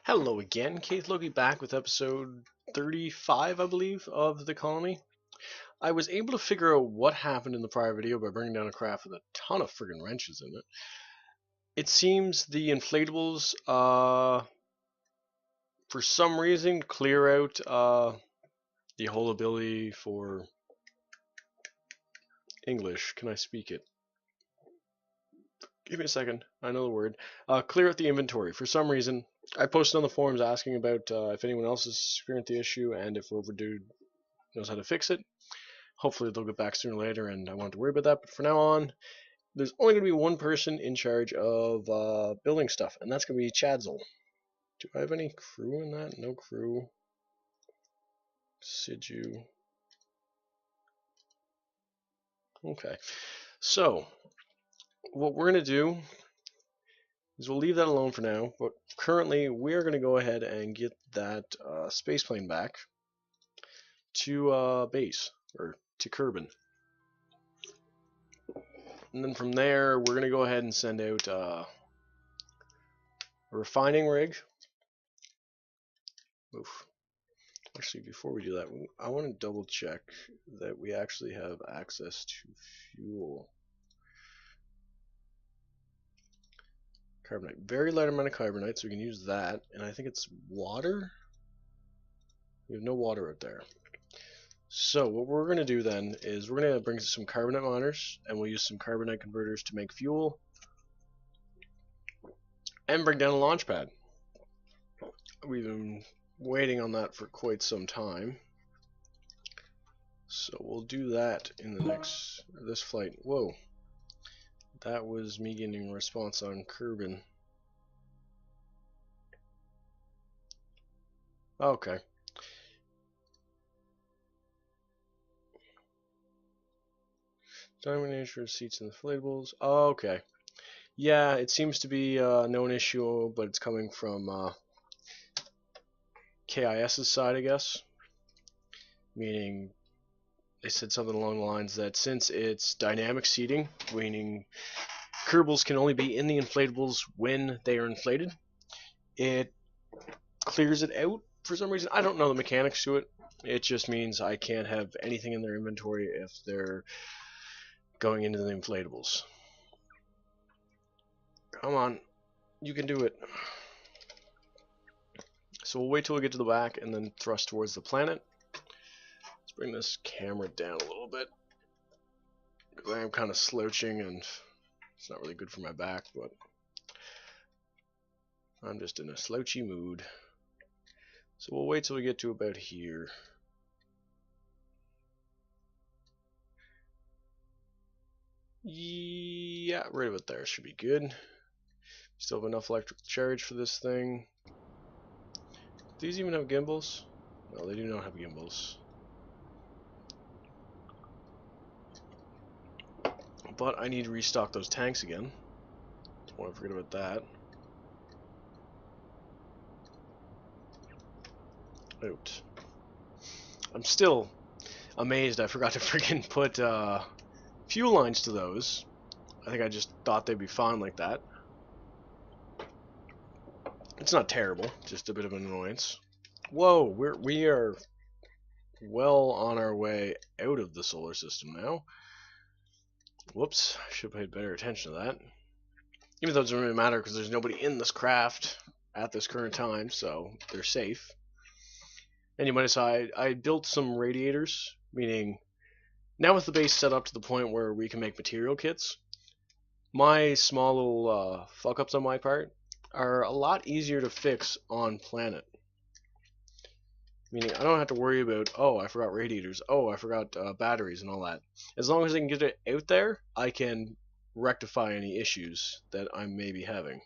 Hello again, Keith Logie back with episode 35, I believe, of the colony. I was able to figure out what happened in the prior video by bringing down a craft with a ton of friggin' wrenches in it. It seems the inflatables, for some reason, clear out the whole ability for English. Can I speak it? Give me a second. I know the word. Clear out the inventory. For some reason, I posted on the forums asking about if anyone else has experienced the issue and if Overdude knows how to fix it. Hopefully they'll get back sooner or later, and I won't have to worry about that. But for now on, there's only going to be one person in charge of building stuff, and that's going to be Chadzel. Do I have any crew in that? No crew. Sidu. Okay. So, what we're going to do is we'll leave that alone for now, but currently we're going to go ahead and get that space plane back to base, or to Kerbin. And then from there, we're going to go ahead and send out a refining rig. Oof. Actually, before we do that, I want to double check that we actually have access to fuel. Carbonite. Very light amount of carbonite, so we can use that. And I think it's water? We have no water out there. So what we're going to do then is we're going to bring some carbonite miners, and we'll use some carbonite converters to make fuel. And bring down a launch pad. We've been waiting on that for quite some time. So we'll do that in the this flight. Whoa. That was me getting a response on Kerbin. Okay. Domination of seats and inflatables. Oh, okay. Yeah, it seems to be a known issue, but it's coming from KIS's side, I guess. Meaning, they said something along the lines that since it's dynamic seating, meaning Kerbals can only be in the inflatables when they are inflated, it clears it out for some reason. I don't know the mechanics to it. It just means I can't have anything in their inventory if they're going into the inflatables. Come on, you can do it. So we'll wait till we get to the back and then thrust towards the planet. Let's bring this camera down a little bit, because I am kind of slouching and it's not really good for my back, but I'm just in a slouchy mood. So we'll wait till we get to about here. Yeah, right about there should be good. Still have enough electrical charge for this thing. Do these even have gimbals? No, they do not have gimbals. But I need to restock those tanks again. Don't want to forget about that. Out. I'm still amazed I forgot to freaking put fuel lines to those. I think I just thought they'd be fine like that. It's not terrible, just a bit of an annoyance. Whoa, we are well on our way out of the solar system now. Whoops, I should have paid better attention to that. Even though it doesn't really matter because there's nobody in this craft at this current time, so they're safe. And you might decide I built some radiators, meaning now with the base set up to the point where we can make material kits, my small little fuck ups on my part are a lot easier to fix on planet. Meaning I don't have to worry about, oh, I forgot radiators, oh, I forgot batteries and all that. As long as I can get it out there, I can rectify any issues that I may be having.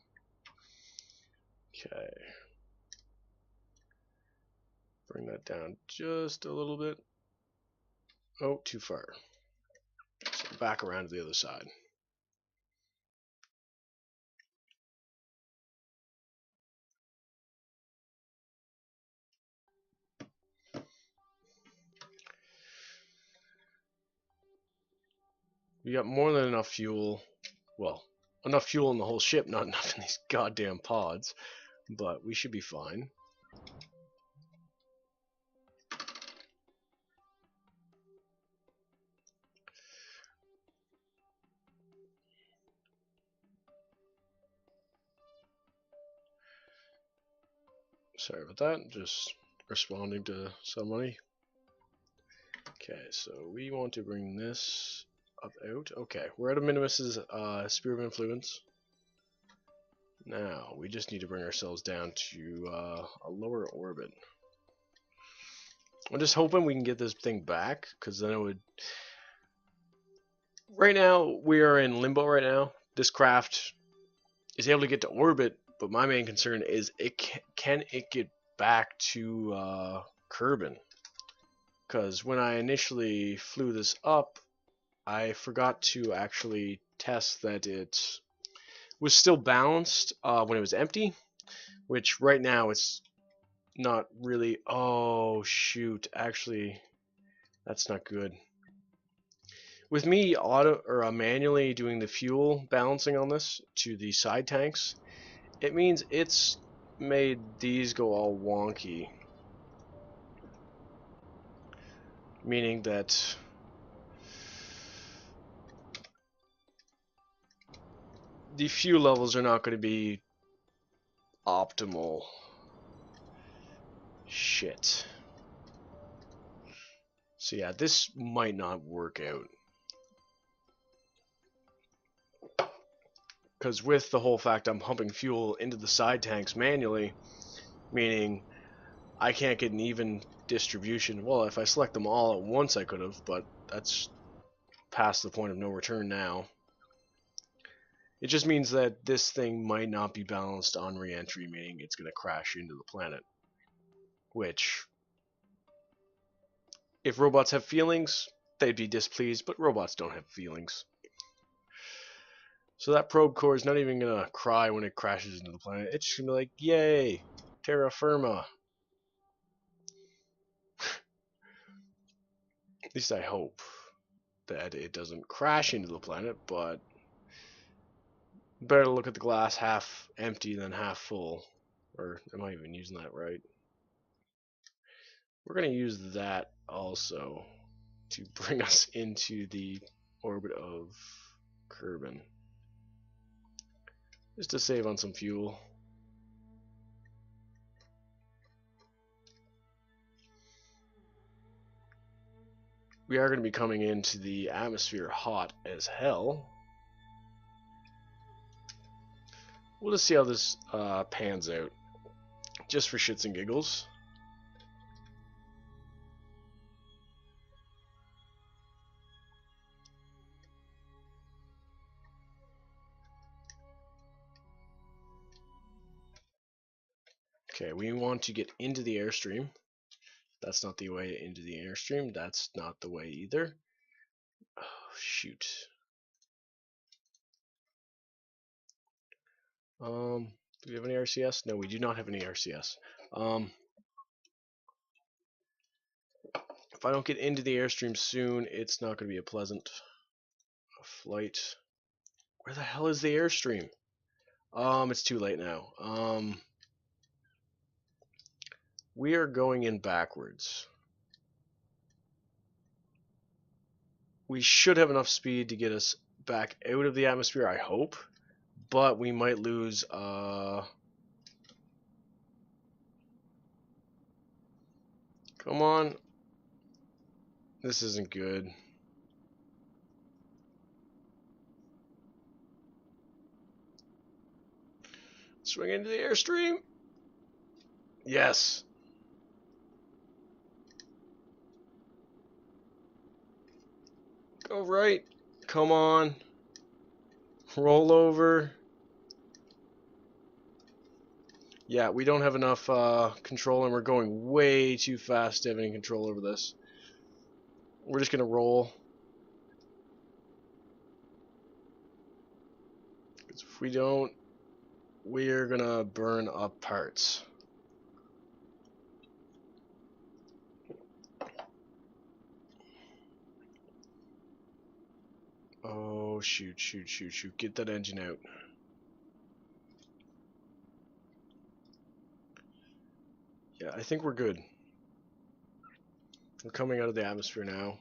Okay. Bring that down just a little bit. Oh, too far. So back around to the other side. We got more than enough fuel. Well, enough fuel in the whole ship, not enough in these goddamn pods. but we should be fine. Sorry about that, just responding to somebody. Okay, so we want to bring this up out. Okay, we're out of Minmus's Sphere of Influence. Now, we just need to bring ourselves down to a lower orbit. I'm just hoping we can get this thing back, because then it would... Right now, we are in limbo right now. This craft is able to get to orbit, but my main concern is can it get back to Kerbin? Because when I initially flew this up, I forgot to actually test that it was still balanced when it was empty, which right now it's not really... Oh shoot, actually that's not good. With me manually doing the fuel balancing on this to the side tanks, it means it's made these go all wonky. Meaning that the fuel levels are not going to be optimal. Shit. So yeah, this might not work out. Because with the whole fact I'm pumping fuel into the side tanks manually, meaning I can't get an even distribution. Well, if I select them all at once I could have, but that's past the point of no return now. It just means that this thing might not be balanced on re-entry, meaning it's going to crash into the planet. Which, if robots have feelings, they'd be displeased, but robots don't have feelings. So that probe core is not even going to cry when it crashes into the planet. It's just going to be like, yay, terra firma. At least I hope that it doesn't crash into the planet, but better to look at the glass half empty than half full. Or am I even using that right? We're going to use that also to bring us into the orbit of Kerbin. Just to save on some fuel. We are going to be coming into the atmosphere hot as hell. We'll just see how this pans out. Just for shits and giggles. Okay, we want to get into the airstream. That's not the way into the airstream. That's not the way either. Oh, shoot. Do we have any RCS? No, we do not have any RCS. If I don't get into the airstream soon, it's not going to be a pleasant flight. Where the hell is the airstream? It's too late now. We are going in backwards. We should have enough speed to get us back out of the atmosphere, I hope. But we might lose, come on. This isn't good. Swing into the airstream. Yes. Go right. Come on. Roll over. Yeah, we don't have enough control, and we're going way too fast to have any control over this. We're just going to roll. Because if we don't, we're going to burn up parts. Oh, shoot, shoot, shoot, shoot. Get that engine out. Yeah, I think we're good. We're coming out of the atmosphere now.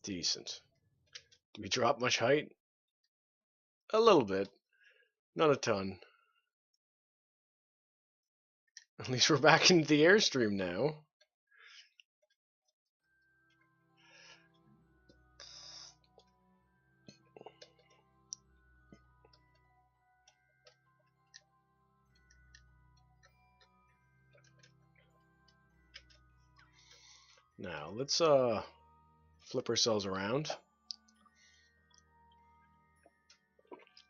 Decent. Do we drop much height? A little bit. Not a ton. At least we're back into the airstream now. Now, let's flip ourselves around.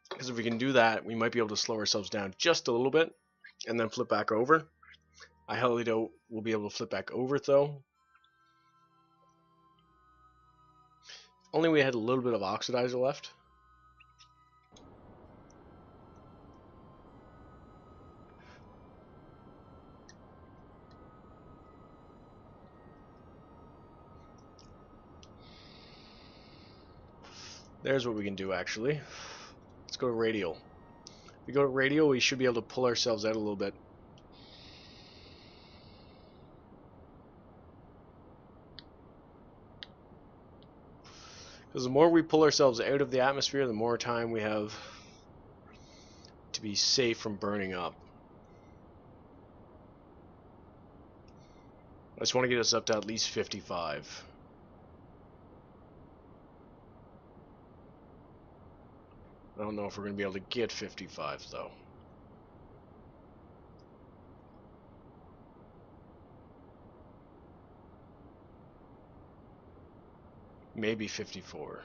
Because if we can do that, we might be able to slow ourselves down just a little bit and then flip back over. I highly doubt we'll be able to flip back over it though. Only we had a little bit of oxidizer left. There's what we can do actually. Let's go to radial. If we go to radial, we should be able to pull ourselves out a little bit. Because the more we pull ourselves out of the atmosphere, the more time we have to be safe from burning up. I just want to get us up to at least 55. I don't know if we're going to be able to get 55 though. Maybe 54.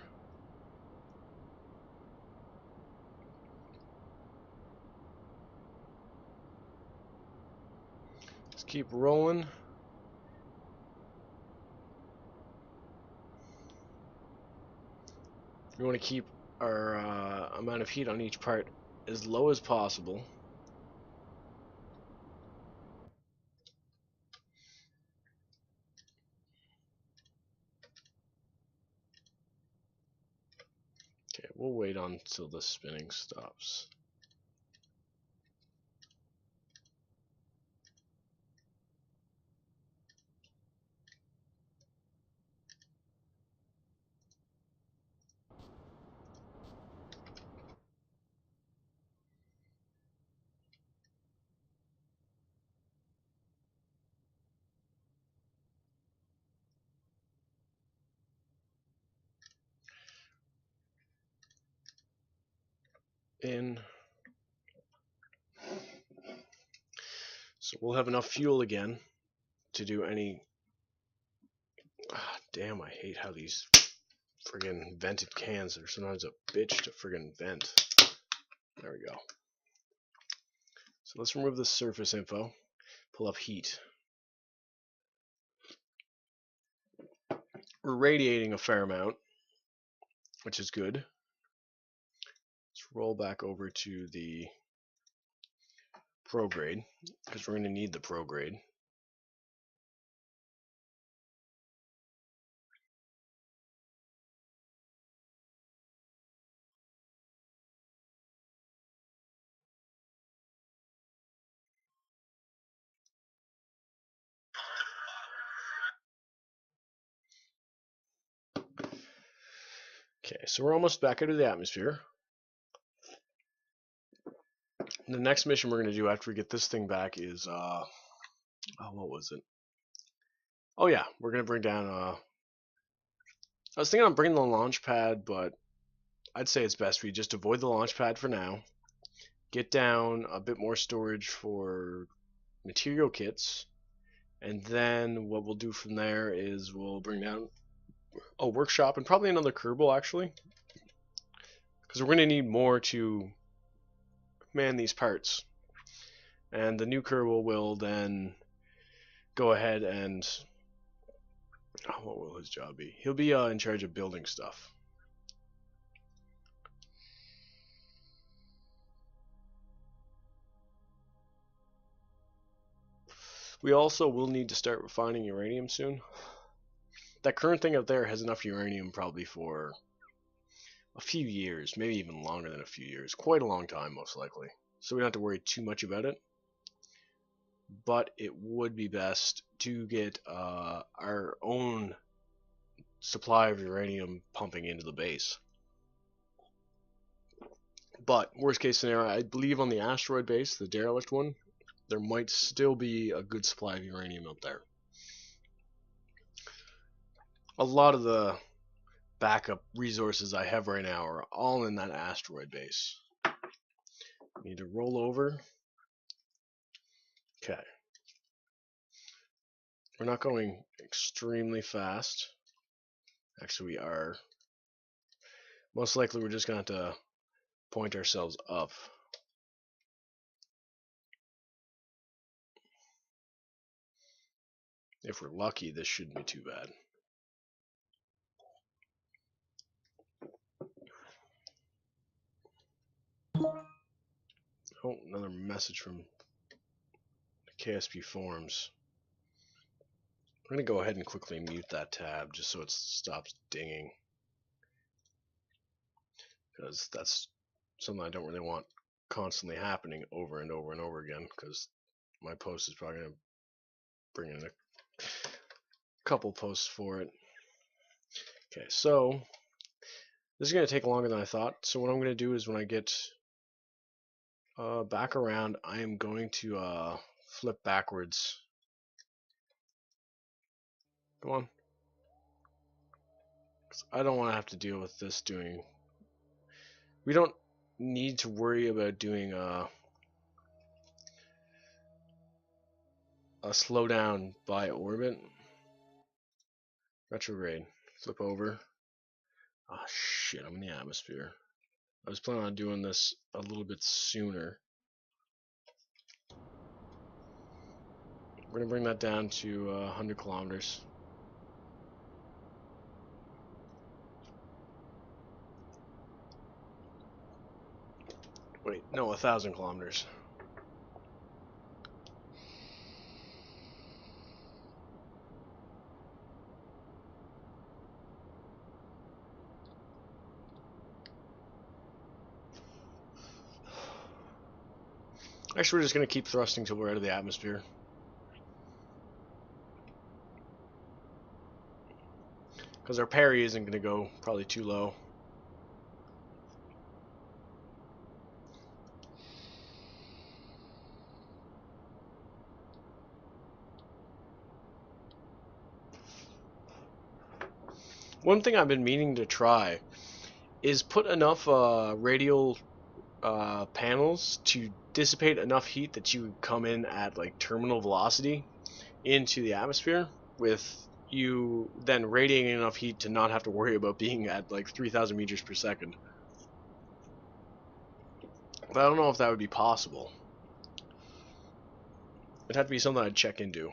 Let's keep rolling. We want to keep our amount of heat on each part as low as possible. Okay, we'll wait until the spinning stops. In. So we'll have enough fuel again to do any... damn, I hate how these friggin' vented cans are sometimes a bitch to friggin' vent. There we go. So let's remove the surface info. Pull up heat. We're radiating a fair amount, which is good. Let's roll back over to the prograde, because we're going to need the prograde. Okay, so we're almost back out of the atmosphere. The next mission we're going to do after we get this thing back is, what was it? Oh yeah, we're going to bring down, I was thinking on bringing the launch pad, but I'd say it's best we just avoid the launch pad for now. Get down a bit more storage for material kits, and then what we'll do from there is we'll bring down a workshop and probably another Kerbal actually, because we're going to need more to man these parts. And the new Kerbal will then go ahead and, what will his job be? He'll be in charge of building stuff. We also will need to start refining uranium soon. That current thing up there has enough uranium probably for a few years, maybe even longer than a few years. Quite a long time, most likely. so we don't have to worry too much about it. But it would be best to get our own supply of uranium pumping into the base. But worst case scenario, I believe on the asteroid base, the derelict one, there might still be a good supply of uranium out there. A lot of the backup resources I have right now are all in that asteroid base. Need to roll over. Okay. We're not going extremely fast. Actually, we are. Most likely, we're just going to have to point ourselves up. If we're lucky, this shouldn't be too bad. Oh, another message from the KSP forums. I'm going to go ahead and quickly mute that tab just so it stops dinging. Because that's something I don't really want constantly happening over and over and over again, because my post is probably going to bring in a couple posts for it. Okay, so this is going to take longer than I thought. So what I'm going to do is when I get back around, I am going to flip backwards. Come on. 'Cause I don't want to have to deal with this doing... We don't need to worry about doing a slowdown by orbit. Retrograde. Flip over. Ah, shit, I'm in the atmosphere. I was planning on doing this a little bit sooner. We're going to bring that down to 100 kilometers. Wait, no, 1,000 kilometers. Actually, we're just going to keep thrusting till we're out of the atmosphere. Because our parry isn't going to go probably too low. One thing I've been meaning to try is put enough radial panels to dissipate enough heat that you would come in at like terminal velocity into the atmosphere, with you then radiating enough heat to not have to worry about being at like 3,000 meters per second. But I don't know if that would be possible. It'd have to be something I'd check into.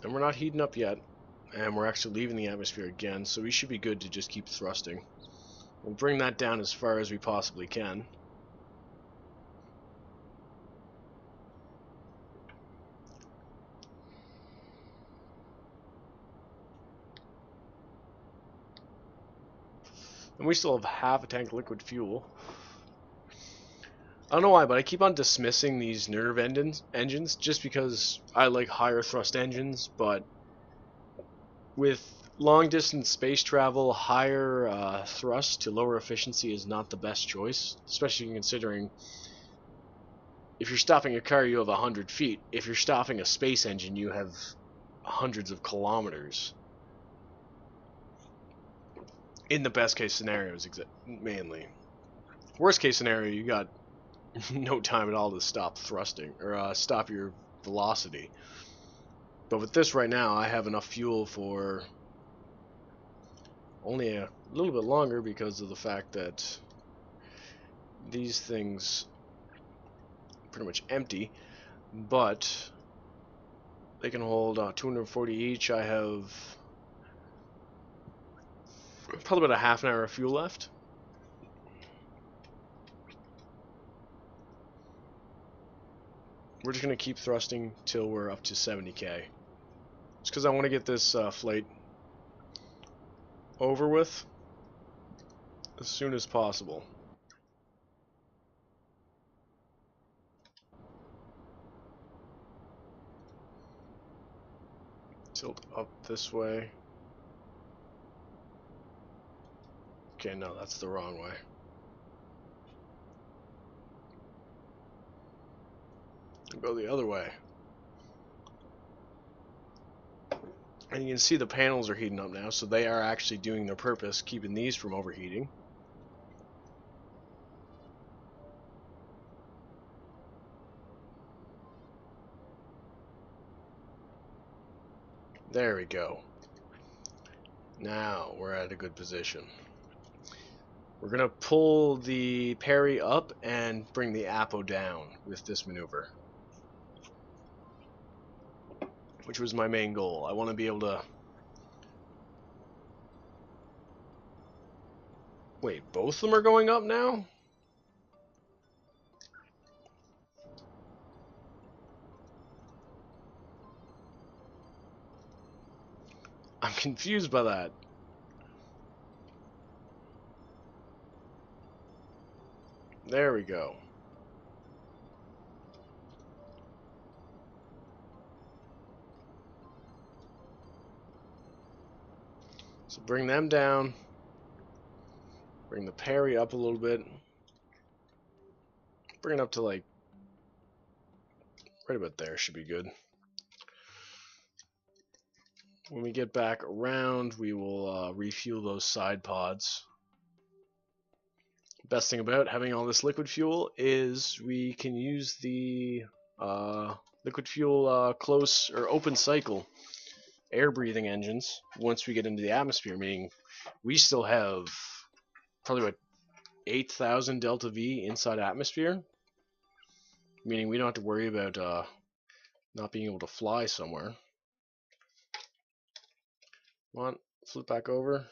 And we're not heating up yet, and we're actually leaving the atmosphere again, so we should be good to just keep thrusting. We'll bring that down as far as we possibly can. And we still have half a tank of liquid fuel. I don't know why, but I keep on dismissing these nerve engines just because I like higher thrust engines, but with long distance space travel, higher thrust to lower efficiency is not the best choice, especially considering if you're stopping a car, you have 100 feet. If you're stopping a space engine, you have hundreds of kilometers. In the best case scenarios, mainly. Worst case scenario, you got no time at all to stop thrusting, or stop your velocity. But with this right now, I have enough fuel for only a little bit longer because of the fact that these things are pretty much empty, but they can hold 240 each. I have probably about a half an hour of fuel left. We're just going to keep thrusting till we're up to 70k. Just because I want to get this flight over with. as soon as possible. Tilt up this way. Okay, no, that's the wrong way. Go the other way. And you can see the panels are heating up now, so they are actually doing their purpose, keeping these from overheating. There we go. Now we're at a good position. We're going to pull the parry up and bring the Apo down with this maneuver, which was my main goal. I want to be able to... Wait, both of them are going up now? I'm confused by that. There we go. So bring them down. Bring the parry up a little bit. Bring it up to like right about there should be good. When we get back around, we will refuel those side pods. Best thing about having all this liquid fuel is we can use the liquid fuel close or open cycle air breathing engines once we get into the atmosphere, meaning we still have probably about 8,000 delta V inside atmosphere, meaning we don't have to worry about not being able to fly somewhere. Come on, flip back over.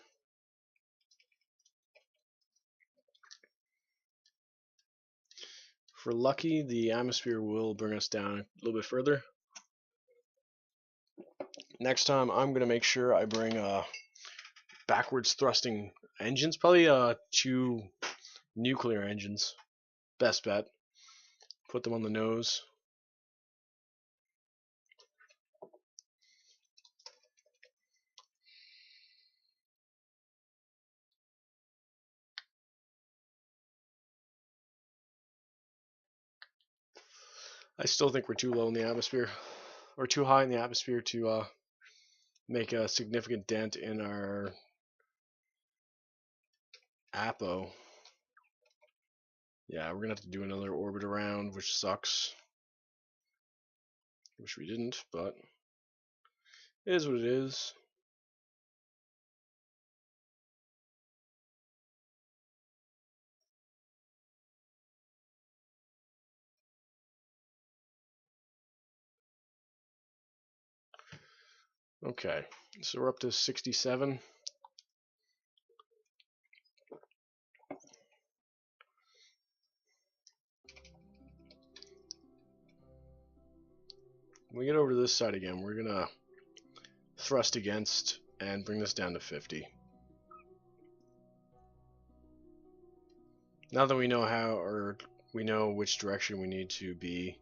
If we're lucky, the atmosphere will bring us down a little bit further. Next time, I'm going to make sure I bring backwards thrusting engines, probably 2 nuclear engines. Best bet. Put them on the nose. I still think we're too low in the atmosphere, or too high in the atmosphere to make a significant dent in our Apo. Yeah, we're gonna have to do another orbit around, which sucks. Wish we didn't, but it is what it is. Okay, so we're up to 67. When we get over to this side again, we're gonna thrust against and bring this down to 50. Now that we know how, or we know which direction we need to be,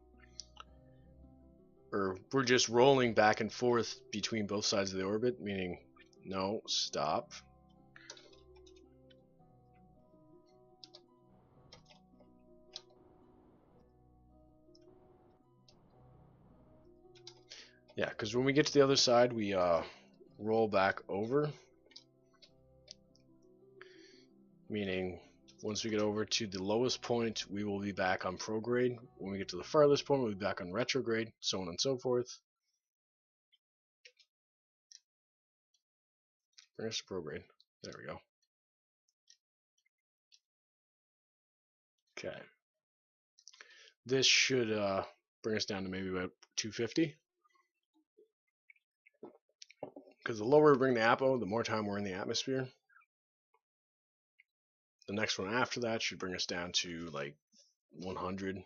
or we're just rolling back and forth between both sides of the orbit, meaning no, stop. Yeah, because when we get to the other side, we roll back over, meaning once we get over to the lowest point, we will be back on prograde. When we get to the farthest point, we'll be back on retrograde, so on and so forth. Bring us to prograde. There we go. Okay. This should bring us down to maybe about 250. Because the lower we bring the Apo, the more time we're in the atmosphere. The next one after that should bring us down to like 100.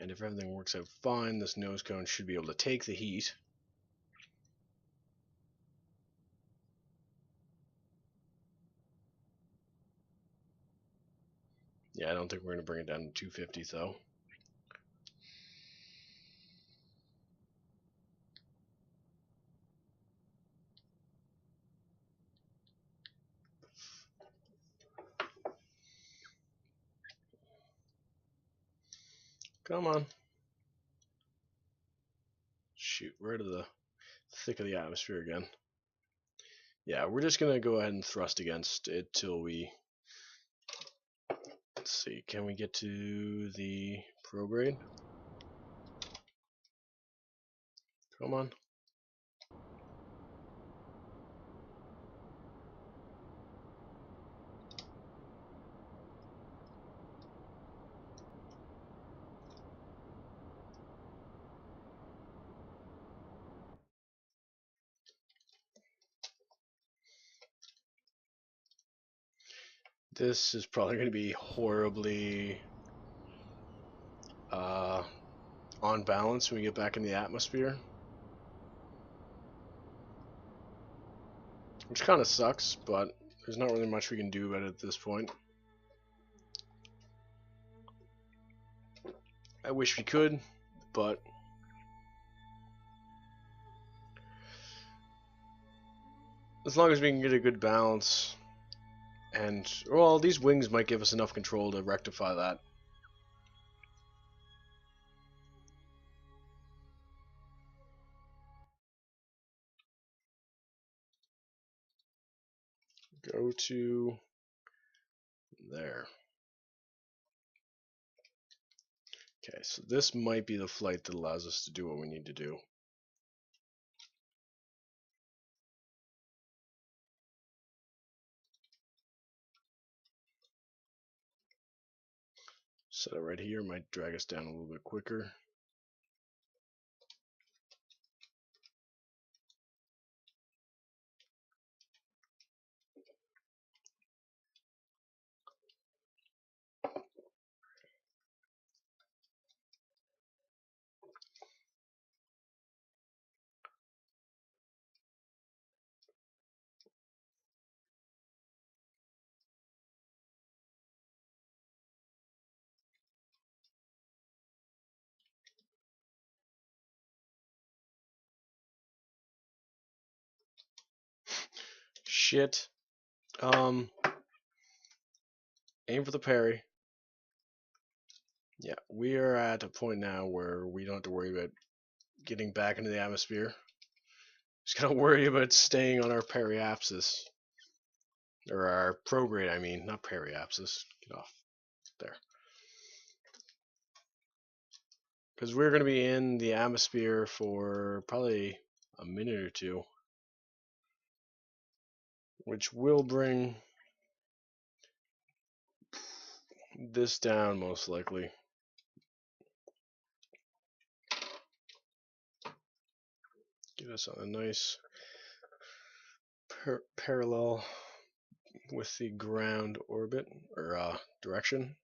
And if everything works out fine, this nose cone should be able to take the heat. Yeah, I don't think we're going to bring it down to 250 though. Come on. Shoot, right to the thick of the atmosphere again. Yeah, we're just going to go ahead and thrust against it till we... Let's see, can we get to the prograde? Come on. This is probably going to be horribly on balance when we get back in the atmosphere. Which kind of sucks, but there's not really much we can do about it at this point. I wish we could, but as long as we can get a good balance, and, well, these wings might give us enough control to rectify that. Go to there. Okay, so this might be the flight that allows us to do what we need to do. Set it right here, might drag us down a little bit quicker. Shit. Aim for the parry. Yeah, we are at a point now where we don't have to worry about getting back into the atmosphere. Just gotta worry about staying on our periapsis. Or our prograde, I mean, not periapsis. Get off there. Because we're going to be in the atmosphere for probably a minute or two. Which will bring this down, most likely. Get us on a nice parallel with the ground orbit, or direction.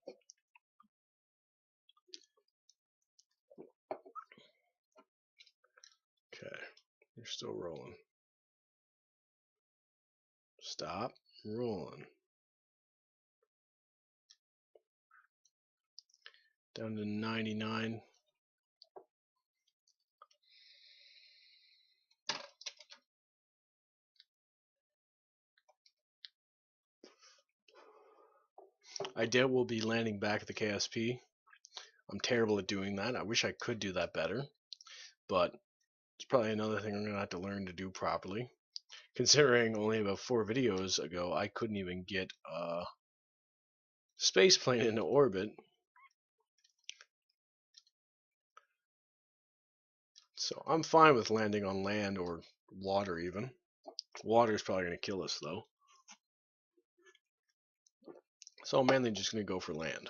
Okay, you're still rolling. Stop rolling. Down to 99. I doubt we'll be landing back at the KSP. I'm terrible at doing that. I wish I could do that better. But it's probably another thing I'm going to have to learn to do properly. Considering only about 4 videos ago, I couldn't even get a space plane into orbit. So I'm fine with landing on land or water even. Water is probably going to kill us though. So I'm mainly just going to go for land.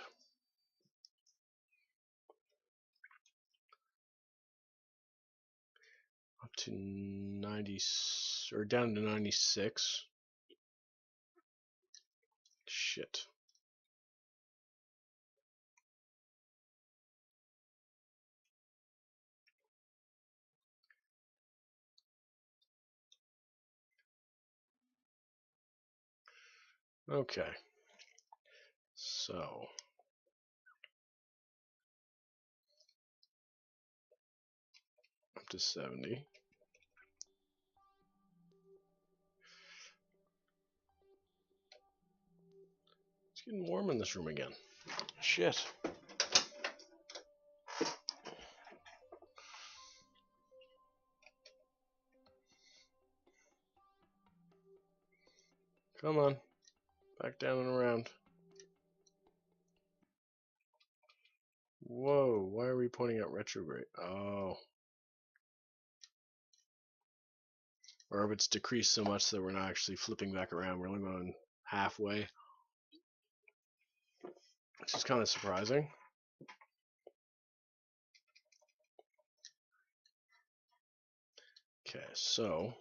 Up to 90, or down to 96. Shit. Okay. So. Up to 70. It's getting warm in this room again. Shit. Come on. Back down and around. Whoa, why are we pointing out retrograde? Oh. Orbit's decreased so much that we're not actually flipping back around. We're only going halfway. Which is kind of surprising. Okay, so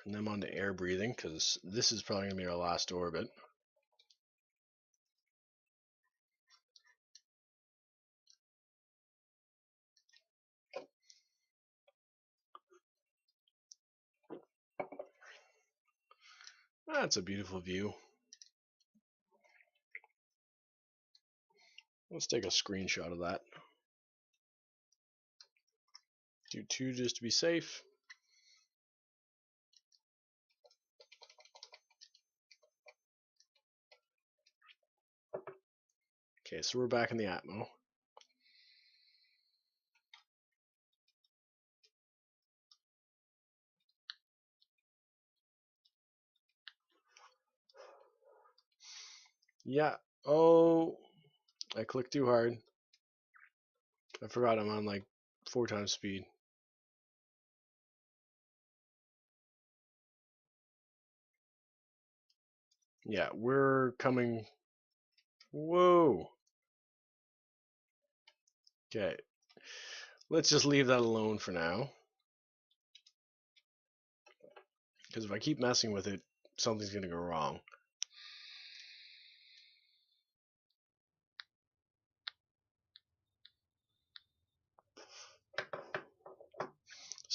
turn them on to air breathing because this is probably going to be our last orbit. That's a beautiful view. Let's take a screenshot of that. Do 2 just to be safe. Okay, so we're back in the Atmo. Yeah. Oh, I clicked too hard. I forgot I'm on like 4 times speed. Yeah, we're coming. Whoa. Okay. Let's just leave that alone for now. Because if I keep messing with it, something's going to go wrong.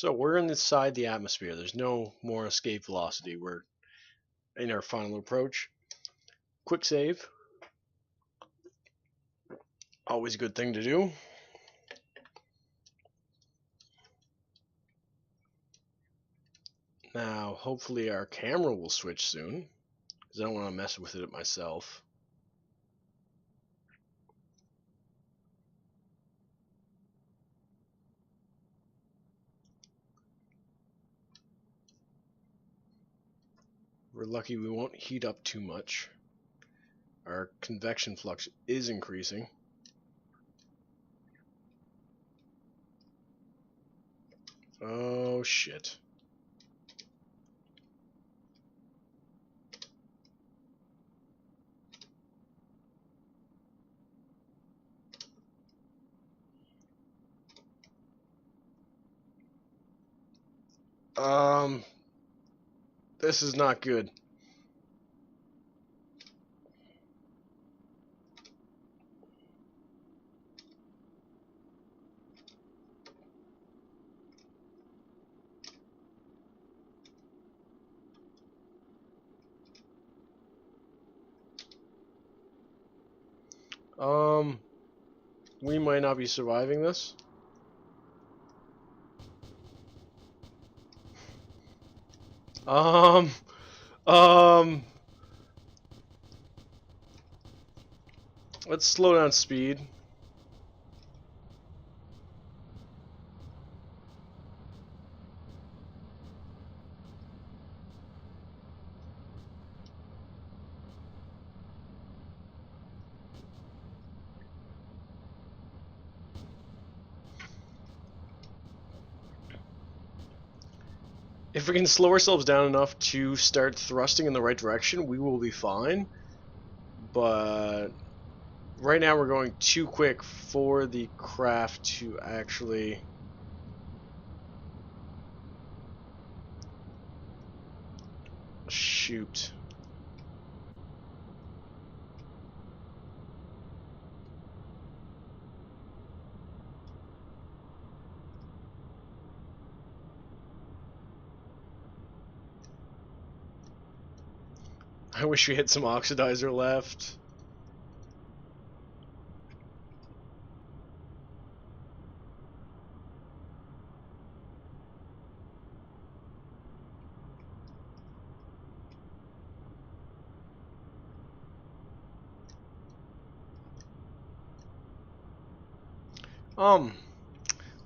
So we're inside the atmosphere. There's no more escape velocity. We're in our final approach. Quick save. Always a good thing to do. Now, hopefully our camera will switch soon. Because I don't want to mess with it myself. We're lucky we won't heat up too much. Our convection flux is increasing. Oh shit. This is not good. We might not be surviving this. Um, let's slow down speed. If we can slow ourselves down enough to start thrusting in the right direction, we will be fine. But right now we're going too quick for the craft to actually... Shoot. I wish we had some oxidizer left.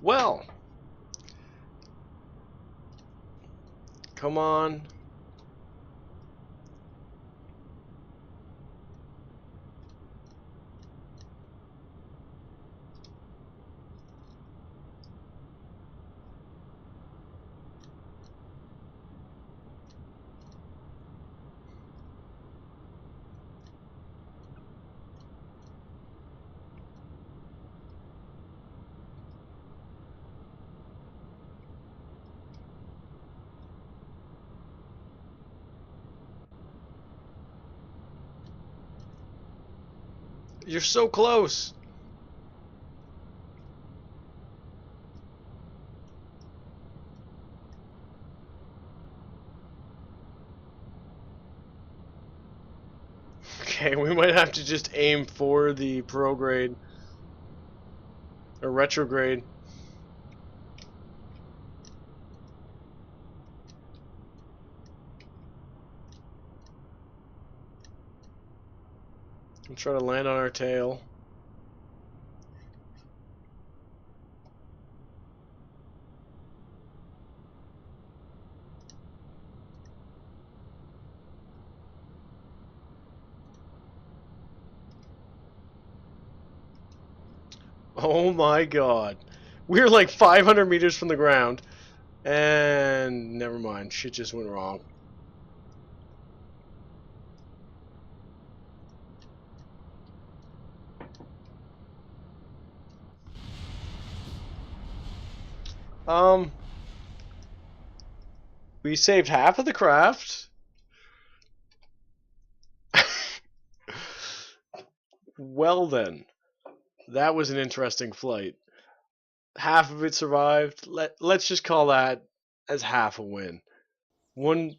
Well, come on. You're so close. Okay, we might have to just aim for the prograde or retrograde. And try to land on our tail. Oh my god. We're like 500 meters from the ground. And never mind, shit just went wrong. We saved half of the craft. Well then, that was an interesting flight. Half of it survived. Let's just call that as half a win. One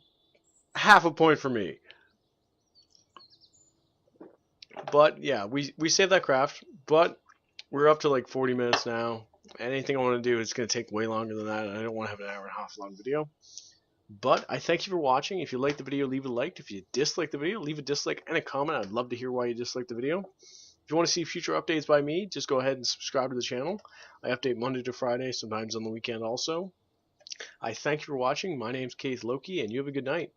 half a point for me. But yeah, we saved that craft, but we're up to like 40 minutes now. Anything I want to do is going to take way longer than that, and I don't want to have an hour and a half long video. But I thank you for watching. If you liked the video, leave a like. If you disliked the video, leave a dislike and a comment. I'd love to hear why you disliked the video. If you want to see future updates by me, just go ahead and subscribe to the channel. I update Monday to Friday, sometimes on the weekend also. I thank you for watching. My name's Keith Loki, and you have a good night.